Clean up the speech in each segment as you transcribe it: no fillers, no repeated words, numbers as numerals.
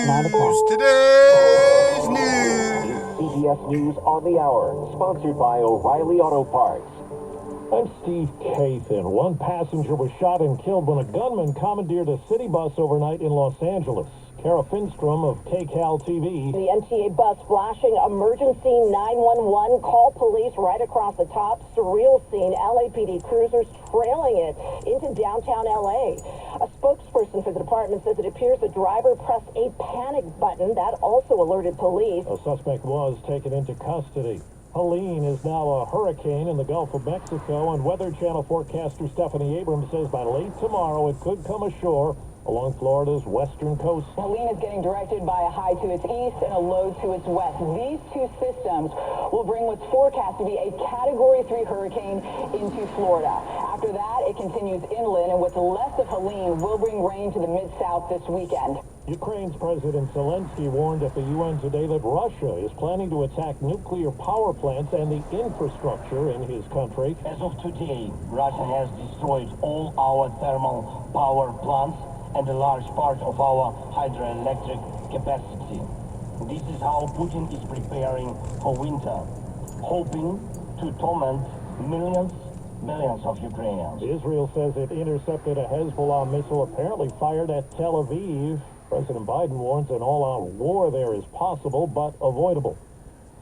News. Today's news. CBS News on the Hour, sponsored by O'Reilly Auto Parts. I'm Steve Kathan. One passenger was shot and killed when a gunman commandeered a city bus overnight in Los Angeles. Kara Finstrom of KCAL TV. The MTA bus flashing emergency 911, call police right across the top. Surreal scene, LAPD cruisers trailing it into downtown LA. A spokesperson for the department says it appears the driver pressed a panic button. That also alerted police. A suspect was taken into custody. Helene is now a hurricane in the Gulf of Mexico, and Weather Channel forecaster Stephanie Abrams says by late tomorrow it could come ashore along Florida's western coast. Helene is getting directed by a high to its east and a low to its west. These two systems will bring what's forecast to be a Category 3 hurricane into Florida. After that, it continues inland, and what's left of Helene will bring rain to the mid-south this weekend. Ukraine's President Zelensky warned at the UN today that Russia is planning to attack nuclear power plants and the infrastructure in his country. As of today, Russia has destroyed all our thermal power plants and a large part of our hydroelectric capacity. This is how Putin is preparing for winter, hoping to torment millions of Ukrainians. Israel says it intercepted a Hezbollah missile apparently fired at Tel Aviv. President Biden warns an all-out war there is possible but avoidable.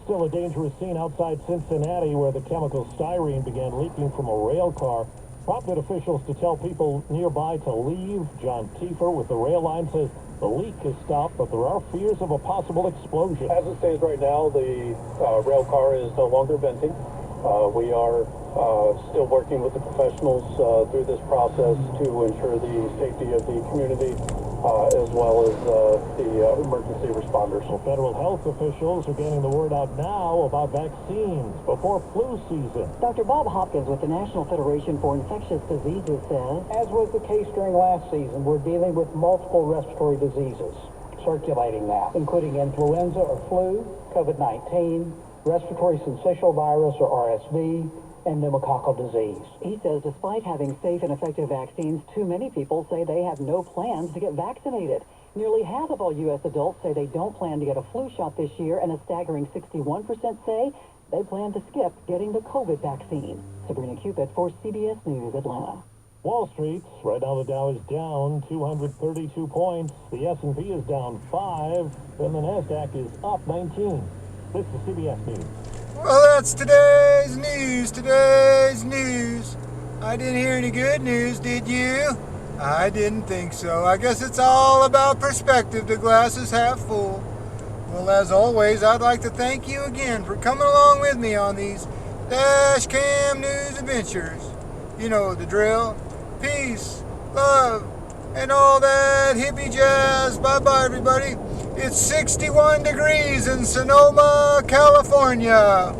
Still a dangerous scene outside Cincinnati where the chemical styrene began leaking from a rail car. Prompted officials to tell people nearby to leave. John Kiefer with the rail line says the leak has stopped, but there are fears of a possible explosion. As it stands right now, the rail car is no longer venting. We are still working with the professionals through this process to ensure the safety of the community as well as the emergency responders. Well, federal health officials are getting the word out now about vaccines before flu season. Dr. Bob Hopkins with the National Federation for Infectious Diseases says, as was the case during last season, we're dealing with multiple respiratory diseases circulating now, including influenza or flu, COVID-19, respiratory syncytial virus or RSV, and pneumococcal disease. He says despite having safe and effective vaccines, too many people say they have no plans to get vaccinated. Nearly half of all U.S. adults say they don't plan to get a flu shot this year, and a staggering 61% say they plan to skip getting the COVID vaccine. Sabrina Cupid for CBS News, Atlanta. Wall Street, right now the Dow is down 232 points. The S&P is down 5, and the NASDAQ is up 19. This is CBS News. Well, that's today's news. Today's news. I didn't hear any good news, did you? I didn't think so. I guess it's all about perspective. The glass is half full. Well, as always, I'd like to thank you again for coming along with me on these Dash Cam News adventures. You know the drill. Peace, love, and all that hippie jazz. Bye-bye, everybody. It's 61 degrees in Sonoma, California.